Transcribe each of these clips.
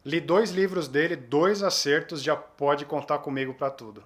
Li 2 livros dele, 2 acertos, já pode contar comigo para tudo.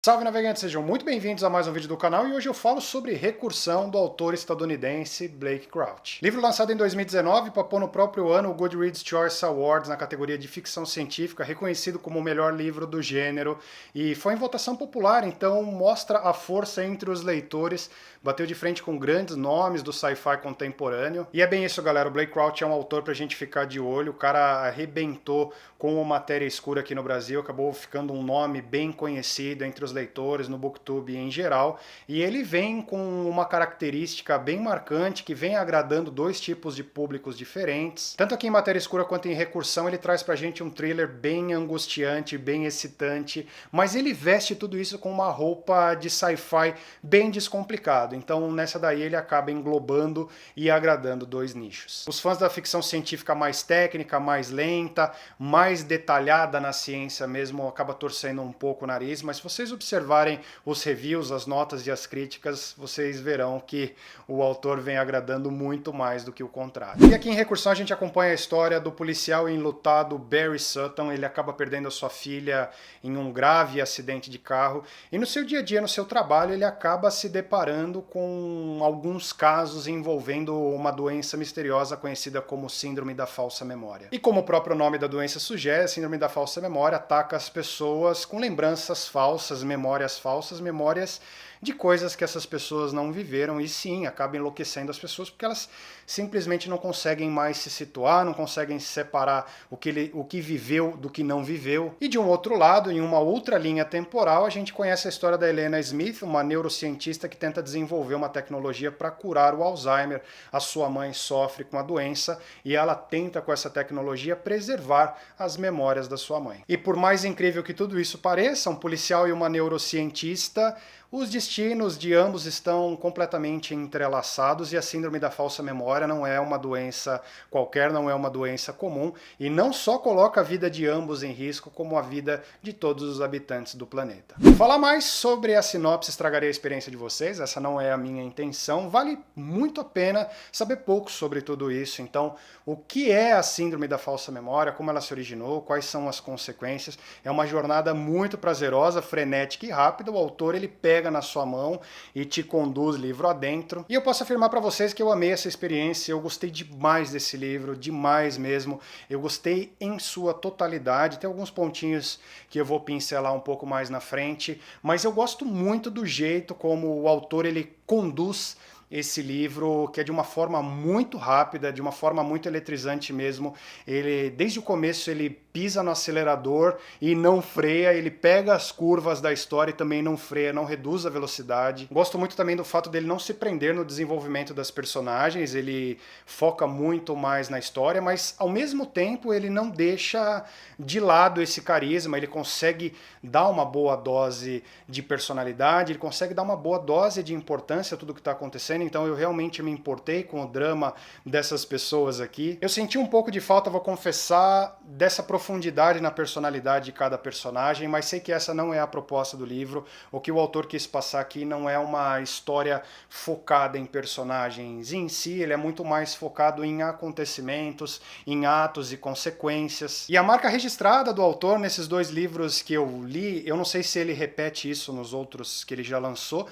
Salve navegantes, sejam muito bem-vindos a mais um vídeo do canal e hoje eu falo sobre Recursão do autor estadunidense Blake Crouch. Livro lançado em 2019, papou no próprio ano o Goodreads Choice Awards na categoria de ficção científica, reconhecido como o melhor livro do gênero e foi em votação popular, então mostra a força entre os leitores, bateu de frente com grandes nomes do sci-fi contemporâneo. E é bem isso, galera, o Blake Crouch é um autor pra gente ficar de olho, o cara arrebentou com o Matéria Escura aqui no Brasil, acabou ficando um nome bem conhecido entre os leitores, no Booktube em geral, e ele vem com uma característica bem marcante, que vem agradando dois tipos de públicos diferentes. Tanto aqui em Matéria Escura quanto em Recursão, ele traz pra gente um thriller bem angustiante, bem excitante, mas ele veste tudo isso com uma roupa de sci-fi bem descomplicado, então nessa daí ele acaba englobando e agradando dois nichos. Os fãs da ficção científica mais técnica, mais lenta, mais detalhada na ciência mesmo, acaba torcendo um pouco o nariz, mas se vocês observarem os reviews, as notas e as críticas, vocês verão que o autor vem agradando muito mais do que o contrário. E aqui em Recursão a gente acompanha a história do policial enlutado Barry Sutton. Ele acaba perdendo a sua filha em um grave acidente de carro e no seu dia a dia, no seu trabalho, ele acaba se deparando com alguns casos envolvendo uma doença misteriosa conhecida como Síndrome da Falsa Memória. E como o próprio nome da doença sugere, a Síndrome da Falsa Memória ataca as pessoas com lembranças falsas, memórias de coisas que essas pessoas não viveram e sim, acaba enlouquecendo as pessoas porque elas simplesmente não conseguem mais se situar, não conseguem separar o que viveu do que não viveu. E de um outro lado, em uma outra linha temporal, a gente conhece a história da Helena Smith, uma neurocientista que tenta desenvolver uma tecnologia para curar o Alzheimer. A sua mãe sofre com a doença e ela tenta com essa tecnologia preservar as memórias da sua mãe. E por mais incrível que tudo isso pareça, um policial e uma neurocientista, os destinos de ambos estão completamente entrelaçados e a Síndrome da Falsa Memória não é uma doença qualquer, não é uma doença comum e não só coloca a vida de ambos em risco, como a vida de todos os habitantes do planeta. Falar mais sobre a sinopse estragaria a experiência de vocês, essa não é a minha intenção, vale muito a pena saber pouco sobre tudo isso. Então, o que é a Síndrome da Falsa Memória, como ela se originou, quais são as consequências, é uma jornada muito prazerosa, frenética e rápida. O autor ele pega na sua mão e te conduz livro adentro. E eu posso afirmar para vocês que eu amei essa experiência, eu gostei demais desse livro, demais mesmo. Eu gostei em sua totalidade, tem alguns pontinhos que eu vou pincelar um pouco mais na frente, mas eu gosto muito do jeito como o autor ele conduz esse livro, que é de uma forma muito rápida, de uma forma muito eletrizante mesmo. Ele, desde o começo, ele pisa no acelerador e não freia, ele pega as curvas da história e também não freia, não reduz a velocidade. Gosto muito também do fato dele não se prender no desenvolvimento das personagens, ele foca muito mais na história, mas ao mesmo tempo ele não deixa de lado esse carisma, ele consegue dar uma boa dose de personalidade, ele consegue dar uma boa dose de importância a tudo que está acontecendo, então eu realmente me importei com o drama dessas pessoas aqui. Eu senti um pouco de falta, vou confessar, dessa profundidade na personalidade de cada personagem, mas sei que essa não é a proposta do livro. O que o autor quis passar aqui não é uma história focada em personagens em si, ele é muito mais focado em acontecimentos, em atos e consequências. E a marca registrada do autor nesses dois livros que eu li, eu não sei se ele repete isso nos outros que ele já lançou,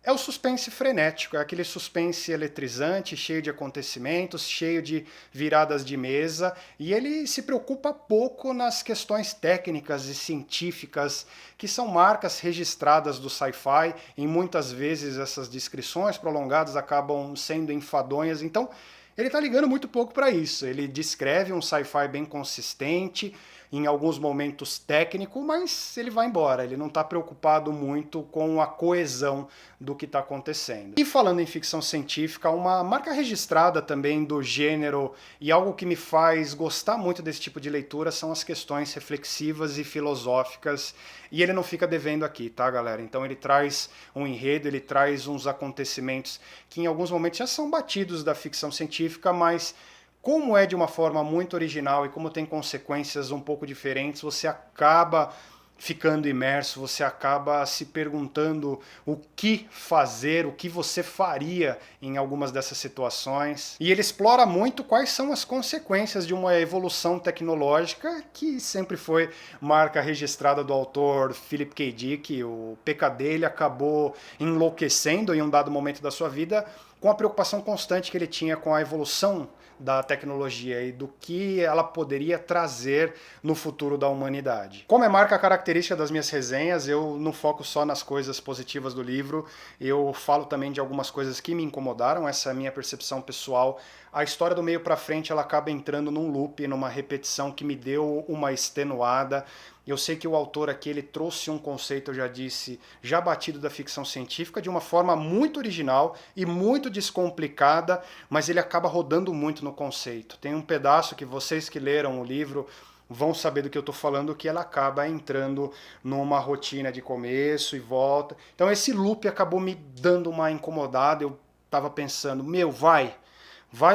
É o suspense frenético, é aquele suspense eletrizante, cheio de acontecimentos, cheio de viradas de mesa, e ele se preocupa pouco nas questões técnicas e científicas, que são marcas registradas do sci-fi, e muitas vezes essas descrições prolongadas acabam sendo enfadonhas, então ele está ligando muito pouco para isso. Ele descreve um sci-fi bem consistente, em alguns momentos técnico, mas ele vai embora. Ele não está preocupado muito com a coesão do que está acontecendo. E falando em ficção científica, uma marca registrada também do gênero e algo que me faz gostar muito desse tipo de leitura são as questões reflexivas e filosóficas. E ele não fica devendo aqui, tá, galera? Então ele traz um enredo, ele traz uns acontecimentos que em alguns momentos já são batidos da ficção científica, mas como é de uma forma muito original e como tem consequências um pouco diferentes, você acaba ficando imerso, você acaba se perguntando o que fazer, o que você faria em algumas dessas situações. E ele explora muito quais são as consequências de uma evolução tecnológica que sempre foi marca registrada do autor Philip K. Dick. O PKD ele acabou enlouquecendo em um dado momento da sua vida com a preocupação constante que ele tinha com a evolução da tecnologia e do que ela poderia trazer no futuro da humanidade. Como é marca característica das minhas resenhas, eu não foco só nas coisas positivas do livro, eu falo também de algumas coisas que me incomodaram, essa é a minha percepção pessoal. A história do meio para frente ela acaba entrando num loop, numa repetição que me deu uma extenuada. Eu sei que o autor aqui ele trouxe um conceito, eu já disse, já batido da ficção científica de uma forma muito original e muito descomplicada, mas ele acaba rodando muito no conceito. Tem um pedaço que vocês que leram o livro vão saber do que eu estou falando, que ela acaba entrando numa rotina de começo e volta. Então esse loop acabou me dando uma incomodada, eu estava pensando, meu, vai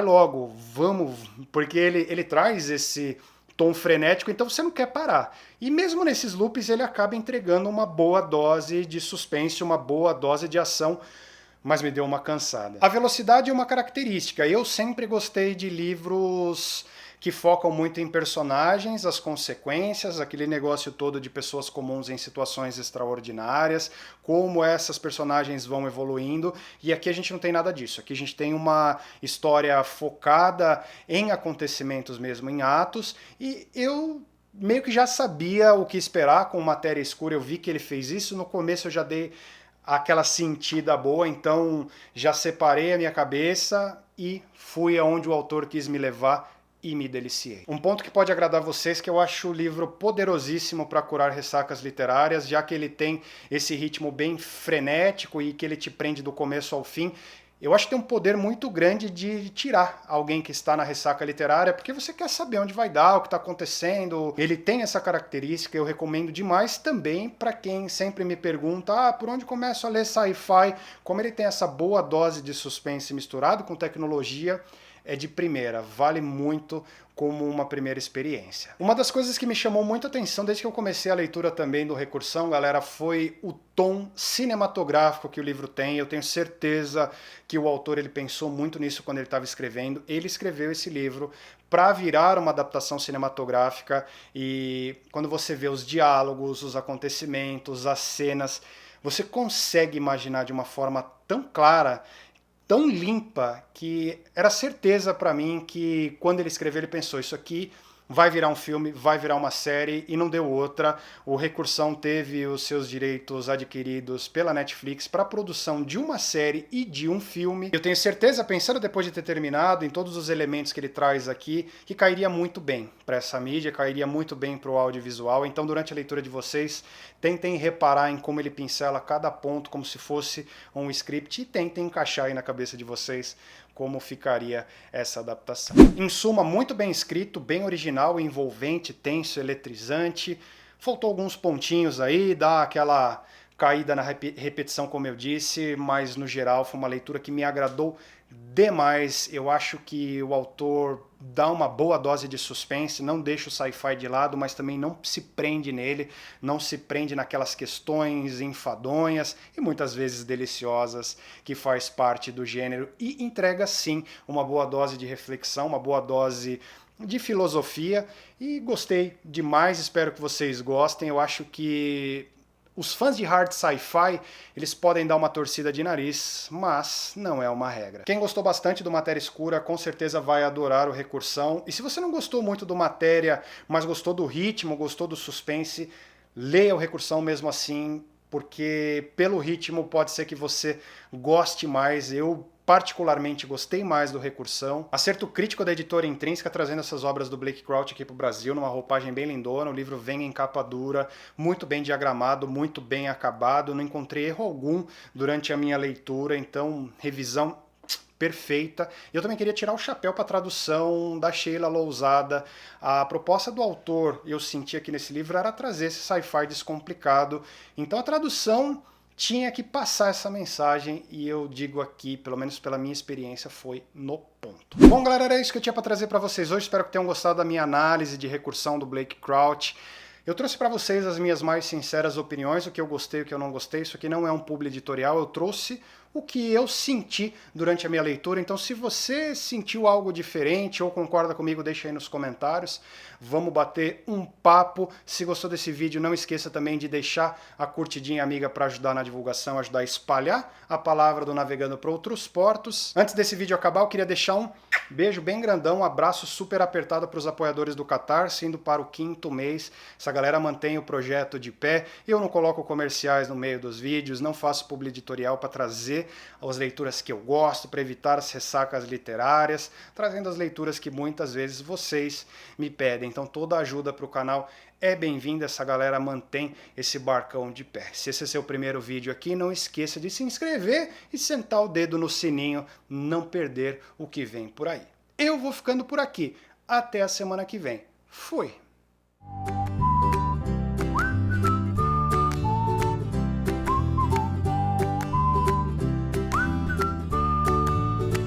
logo, vamos, porque ele traz esse tom frenético, então você não quer parar. E mesmo nesses loops ele acaba entregando uma boa dose de suspense, uma boa dose de ação, mas me deu uma cansada. A velocidade é uma característica. Eu sempre gostei de livros que focam muito em personagens, as consequências, aquele negócio todo de pessoas comuns em situações extraordinárias, como essas personagens vão evoluindo, e aqui a gente não tem nada disso. Aqui a gente tem uma história focada em acontecimentos mesmo, em atos, e eu meio que já sabia o que esperar com Matéria Escura, eu vi que ele fez isso, no começo eu já dei aquela sentida boa, então já separei a minha cabeça e fui aonde o autor quis me levar e me deliciei. Um ponto que pode agradar vocês que eu acho o livro poderosíssimo para curar ressacas literárias, já que ele tem esse ritmo bem frenético e que ele te prende do começo ao fim. Eu acho que tem um poder muito grande de tirar alguém que está na ressaca literária, porque você quer saber onde vai dar, o que está acontecendo. Ele tem essa característica, eu recomendo demais também para quem sempre me pergunta por onde começo a ler sci-fi. Como ele tem essa boa dose de suspense misturado com tecnologia, é de primeira, vale muito como uma primeira experiência. Uma das coisas que me chamou muita atenção desde que eu comecei a leitura também do Recursão, galera, foi o tom cinematográfico que o livro tem. Eu tenho certeza que o autor ele pensou muito nisso quando ele estava escrevendo. Ele escreveu esse livro para virar uma adaptação cinematográfica e quando você vê os diálogos, os acontecimentos, as cenas, você consegue imaginar de uma forma tão clara, tão limpa, que era certeza para mim que quando ele escreveu ele pensou, isso aqui vai virar um filme, vai virar uma série, e não deu outra. O Recursão teve os seus direitos adquiridos pela Netflix para a produção de uma série e de um filme. Eu tenho certeza, pensando depois de ter terminado, em todos os elementos que ele traz aqui, que cairia muito bem para essa mídia, cairia muito bem para o audiovisual. Então, durante a leitura de vocês, tentem reparar em como ele pincela cada ponto, como se fosse um script, e tentem encaixar aí na cabeça de vocês como ficaria essa adaptação. Em suma, muito bem escrito, bem original, envolvente, tenso, eletrizante. Faltou alguns pontinhos aí, dá aquela caída na repetição, como eu disse, mas no geral foi uma leitura que me agradou demais. Eu acho que o autor dá uma boa dose de suspense, não deixa o sci-fi de lado, mas também não se prende nele, não se prende naquelas questões enfadonhas e muitas vezes deliciosas que faz parte do gênero, e entrega sim uma boa dose de reflexão, uma boa dose de filosofia, e gostei demais, espero que vocês gostem. Eu acho que Os fãs de hard sci-fi, eles podem dar uma torcida de nariz, mas não é uma regra. Quem gostou bastante do Matéria Escura, com certeza vai adorar o Recursão. E se você não gostou muito do Matéria, mas gostou do ritmo, gostou do suspense, leia o Recursão mesmo assim, porque pelo ritmo pode ser que você goste mais. Eu particularmente gostei mais do Recursão. Acerto crítico da editora Intrínseca trazendo essas obras do Blake Crouch aqui para o Brasil, numa roupagem bem lindona. O livro vem em capa dura, muito bem diagramado, muito bem acabado. Não encontrei erro algum durante a minha leitura, então revisão perfeita. Eu também queria tirar o chapéu para a tradução da Sheila Lousada. A proposta do autor, eu senti aqui nesse livro, era trazer esse sci-fi descomplicado. Então a tradução tinha que passar essa mensagem e eu digo aqui, pelo menos pela minha experiência, foi no ponto. Bom, galera, era isso que eu tinha para trazer para vocês hoje. Espero que tenham gostado da minha análise de Recursão do Blake Crouch. Eu trouxe para vocês as minhas mais sinceras opiniões, o que eu gostei, o que eu não gostei. Isso aqui não é um publi editorial, eu trouxe o que eu senti durante a minha leitura. Então, se você sentiu algo diferente ou concorda comigo, deixa aí nos comentários. Vamos bater um papo. Se gostou desse vídeo, não esqueça também de deixar a curtidinha amiga para ajudar na divulgação, ajudar a espalhar a palavra do Navegando para Outros Portos. Antes desse vídeo acabar, eu queria deixar um beijo bem grandão, um abraço super apertado para os apoiadores do Catarse, indo para o 5º mês. Essa galera mantém o projeto de pé. Eu não coloco comerciais no meio dos vídeos, não faço publi editorial para trazer as leituras que eu gosto, para evitar as ressacas literárias, trazendo as leituras que muitas vezes vocês me pedem. Então toda ajuda para o canal é bem-vinda, essa galera mantém esse barcão de pé. Se esse é seu primeiro vídeo aqui, não esqueça de se inscrever e sentar o dedo no sininho, não perder o que vem por aí. Eu vou ficando por aqui. Até a semana que vem. Fui!